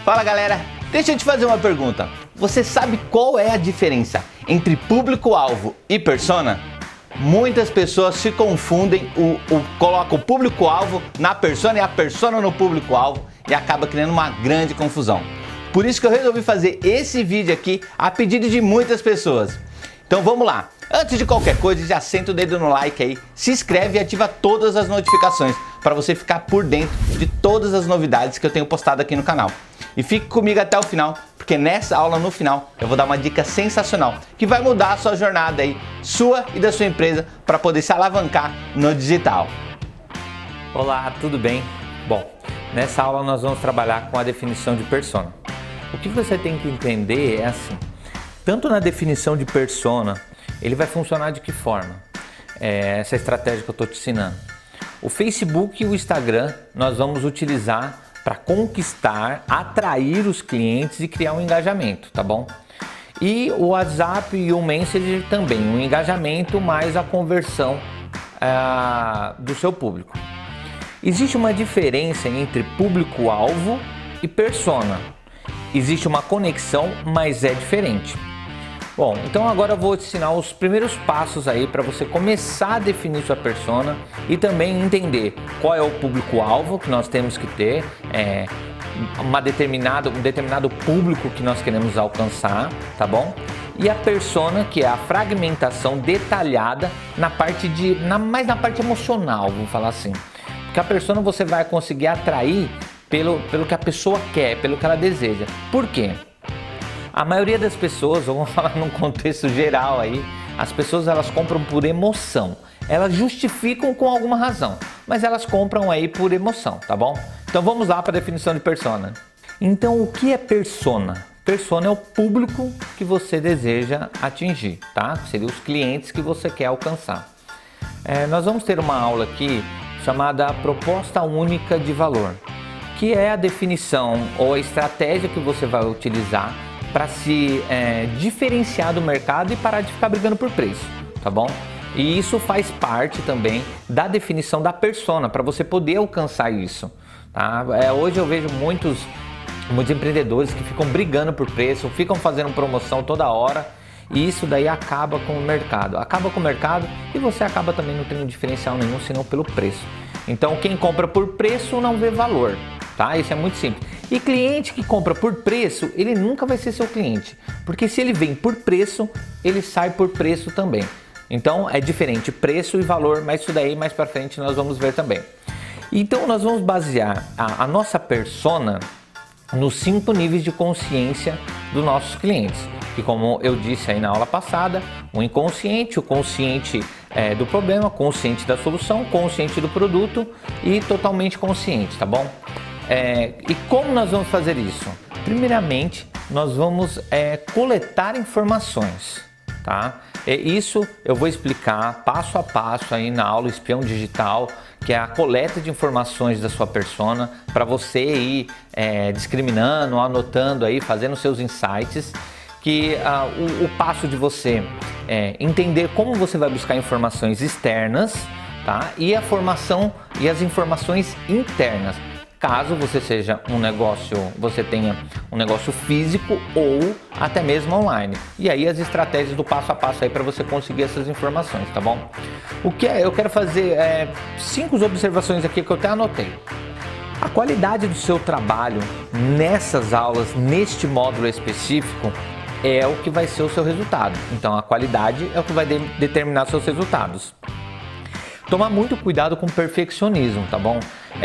Fala galera, deixa eu te fazer uma pergunta. Você sabe qual é a diferença entre público-alvo e persona? Muitas pessoas se confundem, colocam o público-alvo na persona e a persona no público-alvo e acaba criando uma grande confusão. Por isso que eu resolvi fazer esse vídeo aqui a pedido de muitas pessoas. Então vamos lá. Antes de qualquer coisa, já senta o dedo no like aí, se inscreve e ativa todas as notificações para você ficar por dentro de todas as novidades que eu tenho postado aqui no canal. E fique comigo até o final, porque nessa aula no final eu vou dar uma dica sensacional que vai mudar a sua jornada aí, sua e da sua empresa, para poder se alavancar no digital. Olá, tudo bem? Bom, nessa aula nós vamos trabalhar com a definição de persona. O que você tem que entender é assim, tanto na definição de persona, ele vai funcionar de que forma? Essa estratégia que eu estou te ensinando. O Facebook e o Instagram nós vamos utilizar para conquistar, atrair os clientes e criar um engajamento, tá bom? E o WhatsApp e o Messenger também, um engajamento mais a conversão do seu público. Existe uma diferença entre público-alvo e persona. Existe uma conexão, mas é diferente. Bom, então agora eu vou te ensinar os primeiros passos aí para você começar a definir sua persona e também entender qual é o público-alvo que nós temos que ter, um determinado público que nós queremos alcançar, tá bom? E a persona, que é a fragmentação detalhada mais na parte emocional, vamos falar assim. Porque a persona você vai conseguir atrair pelo que a pessoa quer, pelo que ela deseja. Por quê? A maioria das pessoas, vamos falar num contexto geral aí, as pessoas elas compram por emoção. Elas justificam com alguma razão, mas elas compram aí por emoção, tá bom? Então vamos lá para a definição de persona. Então o que é persona? Persona é o público que você deseja atingir, tá? Seriam os clientes que você quer alcançar. Nós vamos ter uma aula aqui chamada Proposta Única de Valor, que é a definição ou a estratégia que você vai utilizar para se diferenciar do mercado e parar de ficar brigando por preço, tá bom? E isso faz parte também da definição da persona, para você poder alcançar isso, tá? Hoje eu vejo muitos empreendedores que ficam brigando por preço, ficam fazendo promoção toda hora, e isso daí acaba com o mercado. Acaba com o mercado e você acaba também não tendo diferencial nenhum, senão pelo preço. Então quem compra por preço não vê valor, tá? Isso é muito simples. E cliente que compra por preço, ele nunca vai ser seu cliente, porque se ele vem por preço, ele sai por preço também. Então é diferente preço e valor, mas isso daí mais para frente nós vamos ver também. Então nós vamos basear a nossa persona nos 5 níveis de consciência dos nossos clientes, que como eu disse aí na aula passada, o inconsciente, o consciente do problema, consciente da solução, consciente do produto e totalmente consciente, tá bom? E como nós vamos fazer isso? Primeiramente, nós vamos coletar informações, tá? Isso eu vou explicar passo a passo aí na aula Espião Digital, que é a coleta de informações da sua persona, para você ir discriminando, anotando aí, fazendo seus insights, que o passo de você entender como você vai buscar informações externas, tá? E a formação e as informações internas. Caso você tenha um negócio físico ou até mesmo online. E aí as estratégias do passo a passo aí para você conseguir essas informações, tá bom? Eu quero fazer 5 observações aqui que eu até anotei. A qualidade do seu trabalho nessas aulas, neste módulo específico, é o que vai ser o seu resultado. Então a qualidade é o que vai determinar seus resultados. Tomar muito cuidado com o perfeccionismo, tá bom?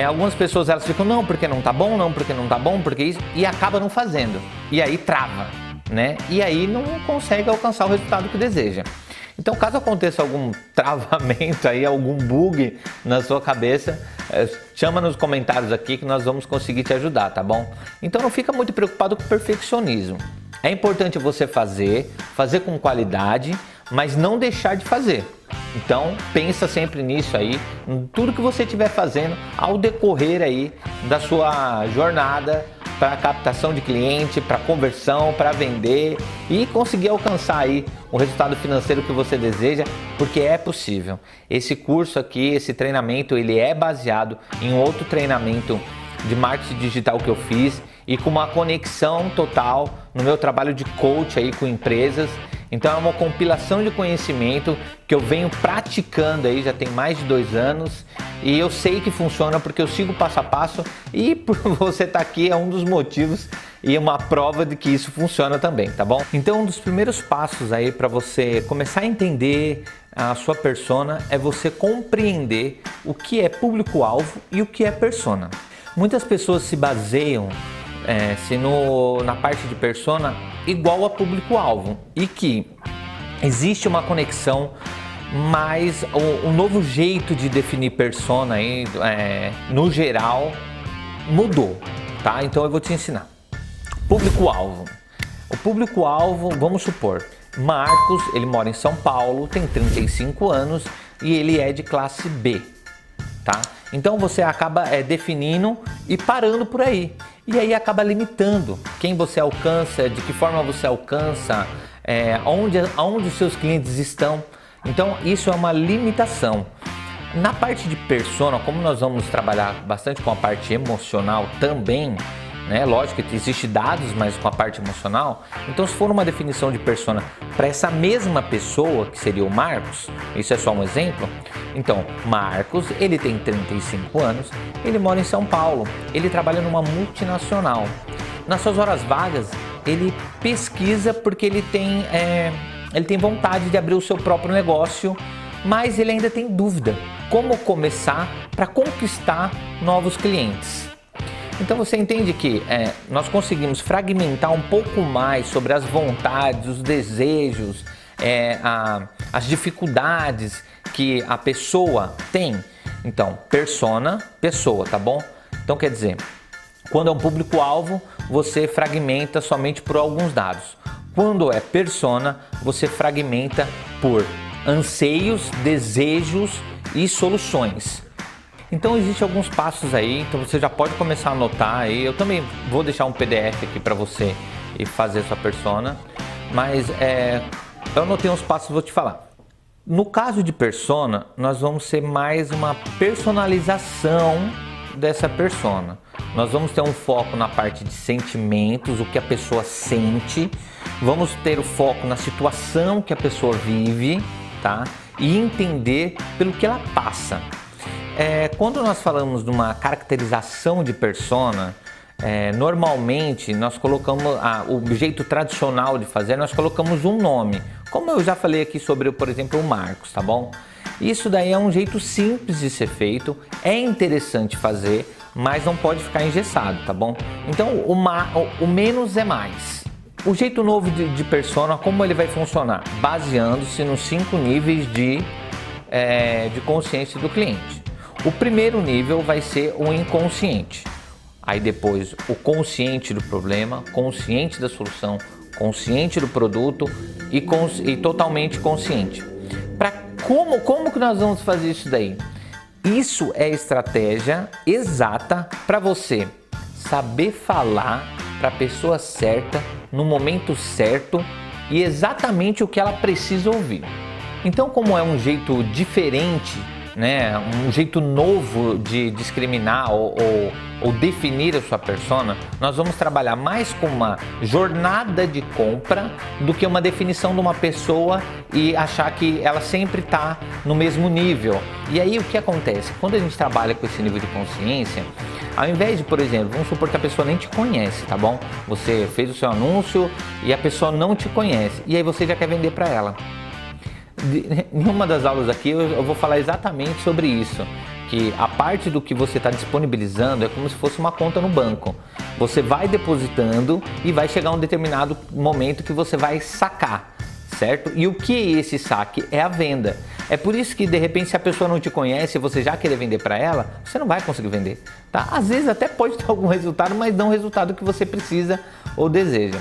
Algumas pessoas elas ficam, não, porque não tá bom, não, porque não tá bom, porque isso, e acaba não fazendo. E aí trava, né? E aí não consegue alcançar o resultado que deseja. Então, caso aconteça algum travamento aí, algum bug na sua cabeça, chama nos comentários aqui que nós vamos conseguir te ajudar, tá bom? Então não fica muito preocupado com o perfeccionismo. É importante você fazer com qualidade, mas não deixar de fazer. Então pensa sempre nisso aí, em tudo que você estiver fazendo ao decorrer aí da sua jornada para captação de cliente, para conversão, para vender e conseguir alcançar aí o resultado financeiro que você deseja, porque é possível. Esse curso aqui, esse treinamento, ele é baseado em outro treinamento de marketing digital que eu fiz e com uma conexão total no meu trabalho de coach aí com empresas. Então é uma compilação de conhecimento que eu venho praticando aí já tem mais de 2 anos e eu sei que funciona porque eu sigo passo a passo e por você estar aqui é um dos motivos e uma prova de que isso funciona também, tá bom? Então um dos primeiros passos aí para você começar a entender a sua persona é você compreender o que é público-alvo e o que é persona. Muitas pessoas se baseiam na parte de persona igual a público-alvo e que existe uma conexão, mas o novo jeito de definir persona aí, no geral mudou, tá? Então eu vou te ensinar. Público-alvo. O público-alvo, vamos supor, Marcos, ele mora em São Paulo, tem 35 anos e ele é de classe B, tá? Então você acaba definindo e parando por aí. E aí acaba limitando quem você alcança, de que forma você alcança, onde os seus clientes estão. Então isso é uma limitação. Na parte de persona, como nós vamos trabalhar bastante com a parte emocional também, né? Lógico que existe dados, mas com a parte emocional. Então se for uma definição de persona para essa mesma pessoa, que seria o Marcos, isso é só um exemplo. Então, Marcos, ele tem 35 anos, ele mora em São Paulo, ele trabalha numa multinacional. Nas suas horas vagas, ele pesquisa porque ele tem vontade de abrir o seu próprio negócio, mas ele ainda tem dúvida como começar para conquistar novos clientes. Então você entende que nós conseguimos fragmentar um pouco mais sobre as vontades, os desejos, as dificuldades que a pessoa tem. Então, persona, pessoa, tá bom? Então quer dizer, quando é um público-alvo, você fragmenta somente por alguns dados. Quando é persona, você fragmenta por anseios, desejos e soluções. Então existem alguns passos aí, então você já pode começar a anotar aí. Eu também vou deixar um PDF aqui para você e fazer sua persona, mas eu anotei uns passos e vou te falar. No caso de persona, nós vamos ser mais uma personalização dessa persona. Nós vamos ter um foco na parte de sentimentos, o que a pessoa sente, vamos ter o foco na situação que a pessoa vive, tá? E entender pelo que ela passa. Quando nós falamos de uma caracterização de persona, normalmente nós colocamos o jeito tradicional de fazer, nós colocamos um nome, como eu já falei aqui sobre, por exemplo, o Marcos, tá bom? Isso daí é um jeito simples de ser feito, é interessante fazer, mas não pode ficar engessado, tá bom? Então o menos é mais. O jeito novo de persona, como ele vai funcionar? Baseando-se nos 5 níveis de consciência do cliente. O primeiro nível vai ser o inconsciente. Aí depois o consciente do problema, consciente da solução, consciente do produto e totalmente consciente. Como que nós vamos fazer isso daí? Isso é estratégia exata para você saber falar para a pessoa certa, no momento certo e exatamente o que ela precisa ouvir. Então, como é um jeito diferente, né, um jeito novo de discriminar ou definir a sua persona, nós vamos trabalhar mais com uma jornada de compra do que uma definição de uma pessoa e achar que ela sempre está no mesmo nível. E aí o que acontece? Quando a gente trabalha com esse nível de consciência, ao invés de, por exemplo, vamos supor que a pessoa nem te conhece, tá bom? Você fez o seu anúncio e a pessoa não te conhece e aí você já quer vender para ela. Em uma das aulas aqui eu vou falar exatamente sobre isso, que a parte do que você está disponibilizando é como se fosse uma conta no banco. Você vai depositando e vai chegar um determinado momento que você vai sacar, certo? E o que é esse saque? É a venda. É por isso que de repente se a pessoa não te conhece e você já querer vender para ela, você não vai conseguir vender, tá? Às vezes até pode ter algum resultado, mas não o resultado que você precisa ou deseja.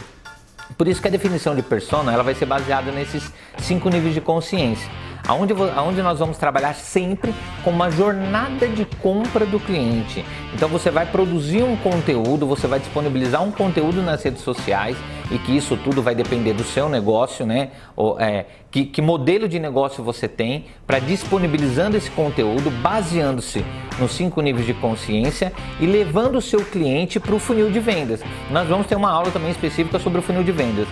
Por isso que a definição de persona ela vai ser baseada nesses 5 níveis de consciência. Aonde nós vamos trabalhar sempre com uma jornada de compra do cliente. Então você vai produzir um conteúdo, você vai disponibilizar um conteúdo nas redes sociais, e que isso tudo vai depender do seu negócio, né? Que modelo de negócio você tem para disponibilizando esse conteúdo, baseando-se nos 5 níveis de consciência e levando o seu cliente para o funil de vendas. Nós vamos ter uma aula também específica sobre o funil de vendas.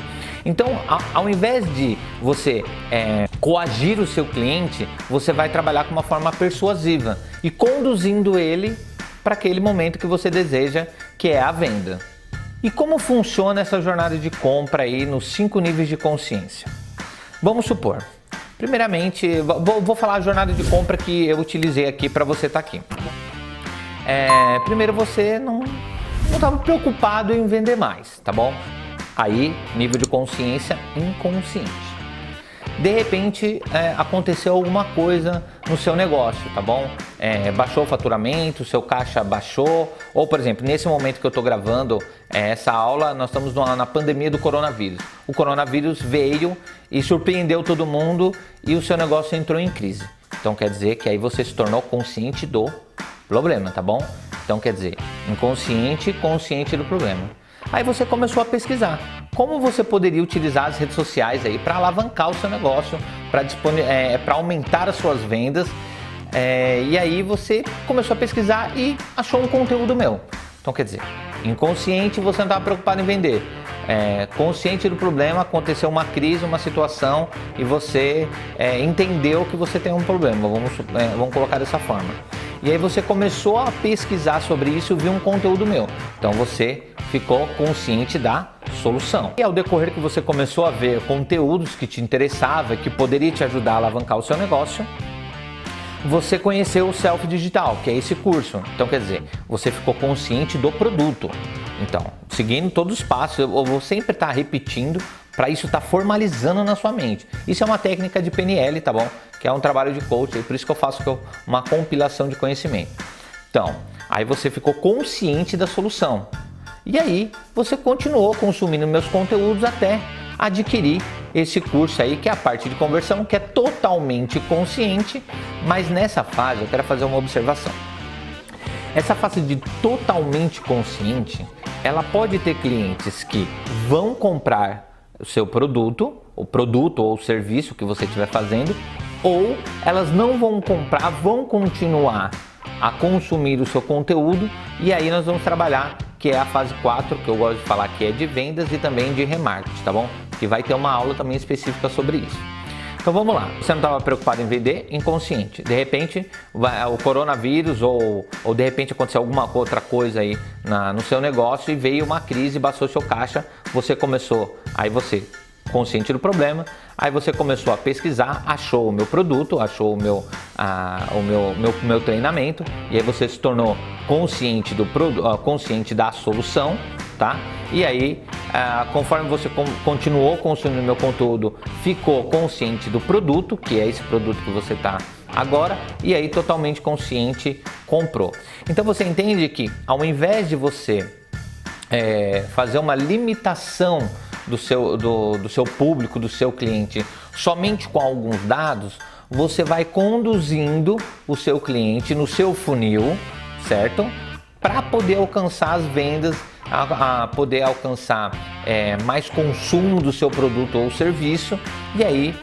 Então, ao invés de você coagir o seu cliente, você vai trabalhar com uma forma persuasiva e conduzindo ele para aquele momento que você deseja, que é a venda. E como funciona essa jornada de compra aí nos 5 níveis de consciência? Vamos supor, primeiramente, vou falar a jornada de compra que eu utilizei aqui para você estar aqui. Primeiro, você não estava preocupado em vender mais, tá bom? Aí, nível de consciência inconsciente. De repente, aconteceu alguma coisa no seu negócio, tá bom? Baixou o faturamento, seu caixa baixou, ou por exemplo, nesse momento que eu estou gravando essa aula, nós estamos na pandemia do coronavírus. O coronavírus veio e surpreendeu todo mundo e o seu negócio entrou em crise. Então quer dizer que aí você se tornou consciente do problema, tá bom? Então quer dizer, inconsciente, consciente do problema. Aí você começou a pesquisar como você poderia utilizar as redes sociais aí para alavancar o seu negócio, para aumentar as suas vendas. E aí você começou a pesquisar e achou um conteúdo meu. Então quer dizer, inconsciente, você não estava preocupado em vender. Consciente do problema, aconteceu uma crise, uma situação e você entendeu que você tem um problema, vamos colocar dessa forma. E aí você começou a pesquisar sobre isso e viu um conteúdo meu. Então você ficou consciente da solução. E ao decorrer que você começou a ver conteúdos que te interessavam, que poderia te ajudar a alavancar o seu negócio, você conheceu o Self Digital, que é esse curso. Então quer dizer, você ficou consciente do produto. Então, seguindo todos os passos, eu vou sempre estar repetindo para isso estar formalizando na sua mente. Isso é uma técnica de PNL, tá bom? Que é um trabalho de coach, por isso que eu faço uma compilação de conhecimento. Então, aí você ficou consciente da solução. E aí, você continuou consumindo meus conteúdos até adquirir esse curso aí, que é a parte de conversão, que é totalmente consciente, mas nessa fase eu quero fazer uma observação. Essa fase de totalmente consciente, ela pode ter clientes que vão comprar o seu produto ou o serviço que você estiver fazendo, ou elas não vão comprar, vão continuar a consumir o seu conteúdo, e aí nós vamos trabalhar, que é a fase 4, que eu gosto de falar que é de vendas e também de remarketing, tá bom? Que vai ter uma aula também específica sobre isso. Então vamos lá, você não estava preocupado em vender? Inconsciente. De repente, o coronavírus ou de repente aconteceu alguma outra coisa aí no seu negócio e veio uma crise, baixou seu caixa, você começou, aí você, consciente do problema, aí você começou a pesquisar, achou o meu produto, achou o meu treinamento, e aí você se tornou consciente consciente da solução, tá? E aí, conforme você continuou consumindo meu conteúdo, ficou consciente do produto, que é esse produto que você está agora, e aí totalmente consciente comprou. Então você entende que ao invés de você fazer uma limitação do seu público, do seu cliente, somente com alguns dados, você vai conduzindo o seu cliente no seu funil, certo? Para poder alcançar as vendas, a poder alcançar mais consumo do seu produto ou serviço, e aí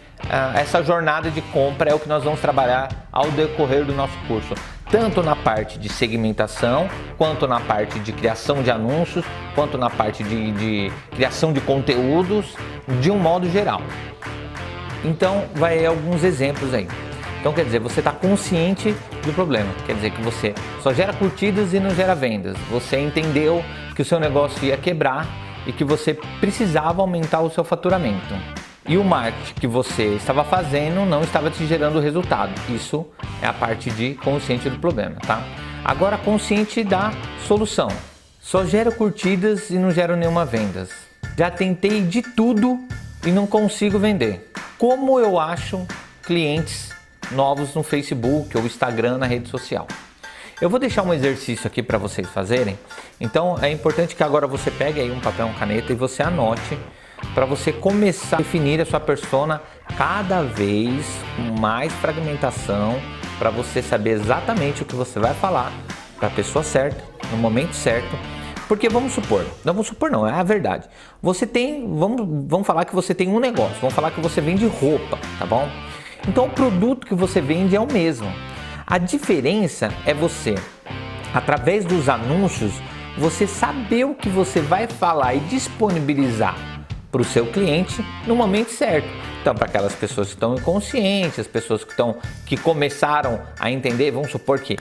essa jornada de compra é o que nós vamos trabalhar ao decorrer do nosso curso, tanto na parte de segmentação, quanto na parte de criação de anúncios, quanto na parte de criação de conteúdos, de um modo geral. Então, vai alguns exemplos aí. Então, quer dizer, você está consciente do problema, quer dizer que você só gera curtidas e não gera vendas. Você entendeu que o seu negócio ia quebrar e que você precisava aumentar o seu faturamento. E o marketing que você estava fazendo não estava te gerando resultado. Isso é a parte de consciente do problema, tá? Agora, consciente da solução. Só gero curtidas e não gero nenhuma vendas. Já tentei de tudo e não consigo vender. Como eu acho clientes novos no Facebook ou Instagram, na rede social? Eu vou deixar um exercício aqui para vocês fazerem. Então, é importante que agora você pegue aí um papel e uma caneta e você anote para você começar a definir a sua persona cada vez com mais fragmentação, para você saber exatamente o que você vai falar para a pessoa certa, no momento certo. Porque vamos supor não, é a verdade. Você tem, vamos falar que você tem um negócio, vamos falar que você vende roupa, tá bom? Então o produto que você vende é o mesmo. A diferença é você, através dos anúncios, você saber o que você vai falar e disponibilizar para o seu cliente no momento certo. Então, para aquelas pessoas que estão inconscientes, as pessoas que começaram a entender, vamos supor que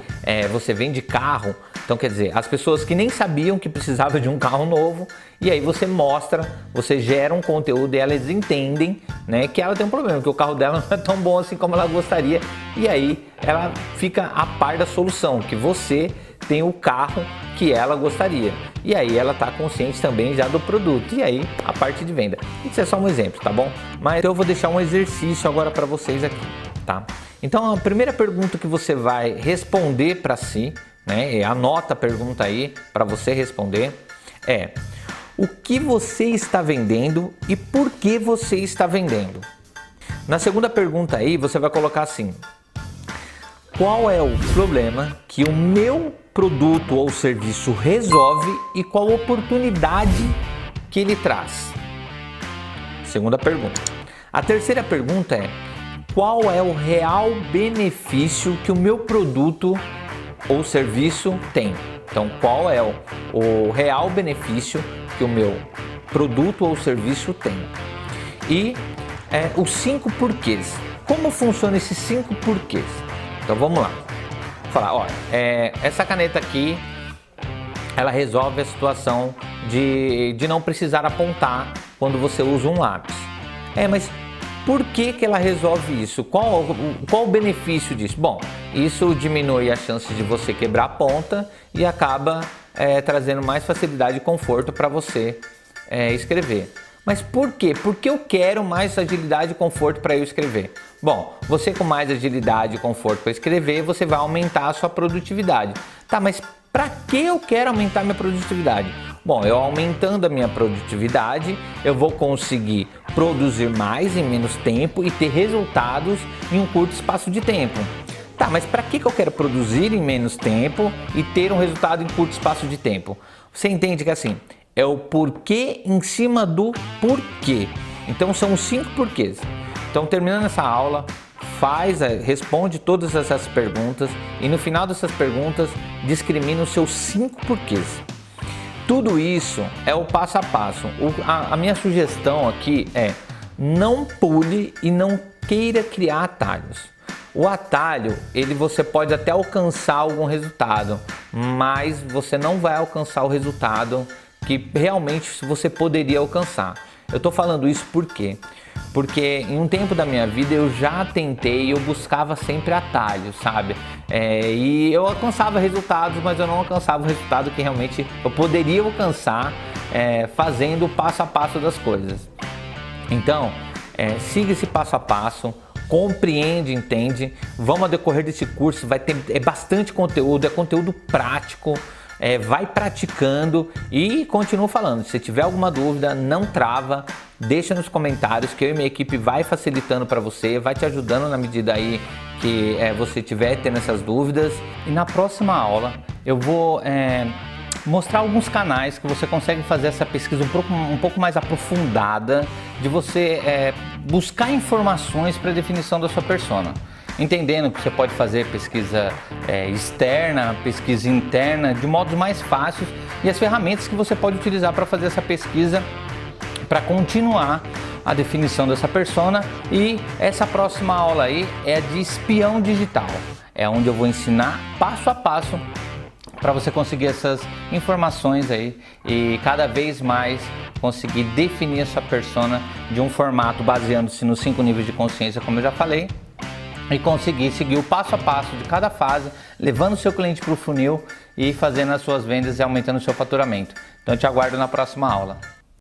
você vende carro, então quer dizer, as pessoas que nem sabiam que precisava de um carro novo, e aí você mostra, você gera um conteúdo e elas entendem, né, que ela tem um problema, que o carro dela não é tão bom assim como ela gostaria, e aí ela fica a par da solução, que você tem o carro que ela gostaria. E aí ela está consciente também já do produto. E aí a parte de venda. Isso é só um exemplo, tá bom? Mas eu vou deixar um exercício agora para vocês aqui, tá? Então a primeira pergunta que você vai responder para si, né? Anota a pergunta aí para você responder. É: o que você está vendendo e por que você está vendendo? Na segunda pergunta aí você vai colocar assim: qual é o problema que o meu produto ou serviço resolve e qual oportunidade que ele traz? Segunda pergunta. A terceira pergunta é: qual é o real benefício que o meu produto ou serviço tem? Então, qual é o real benefício que o meu produto ou serviço tem? E os 5 porquês. Como funcionam esses 5 porquês? Então vamos lá. Vou falar, olha, essa caneta aqui, ela resolve a situação de não precisar apontar quando você usa um lápis. Mas por que ela resolve isso? Qual o benefício disso? Bom, isso diminui a chance de você quebrar a ponta e acaba trazendo mais facilidade e conforto para você escrever. Mas por quê? Porque eu quero mais agilidade e conforto para eu escrever. Bom, você com mais agilidade e conforto para escrever, você vai aumentar a sua produtividade. Tá, mas para que eu quero aumentar minha produtividade? Bom, eu aumentando a minha produtividade, eu vou conseguir produzir mais em menos tempo e ter resultados em um curto espaço de tempo. Tá, mas para que eu quero produzir em menos tempo e ter um resultado em curto espaço de tempo? Você entende que assim, é o porquê em cima do porquê. Então são os 5 porquês. Então, terminando essa aula, responde todas essas perguntas e no final dessas perguntas discrimina os seus 5 porquês. Tudo isso é o passo a passo. A minha sugestão aqui é: não pule e não queira criar atalhos. O atalho, você pode até alcançar algum resultado, mas você não vai alcançar o resultado que realmente você poderia alcançar. Eu estou falando isso por quê? Porque em um tempo da minha vida eu já tentei, eu buscava sempre atalhos, sabe? E eu alcançava resultados, mas eu não alcançava o resultado que realmente eu poderia alcançar fazendo o passo a passo das coisas. Então, siga esse passo a passo, compreende, entende. Vamos ao decorrer desse curso, vai ter bastante conteúdo, é conteúdo prático. Vai praticando e continua falando. Se tiver alguma dúvida, não trava, deixa nos comentários que eu e minha equipe vai facilitando para você, vai te ajudando na medida aí que você tiver tendo essas dúvidas. E na próxima aula eu vou mostrar alguns canais que você consegue fazer essa pesquisa um pouco mais aprofundada, de você buscar informações para a definição da sua persona. Entendendo que você pode fazer pesquisa externa, pesquisa interna, de modos mais fáceis, e as ferramentas que você pode utilizar para fazer essa pesquisa, para continuar a definição dessa persona. E essa próxima aula aí é de espião digital, é onde eu vou ensinar passo a passo para você conseguir essas informações aí e cada vez mais conseguir definir essa persona de um formato baseando-se nos 5 níveis de consciência, como eu já falei, e conseguir seguir o passo a passo de cada fase, levando o seu cliente para o funil e fazendo as suas vendas e aumentando o seu faturamento. Então eu te aguardo na próxima aula.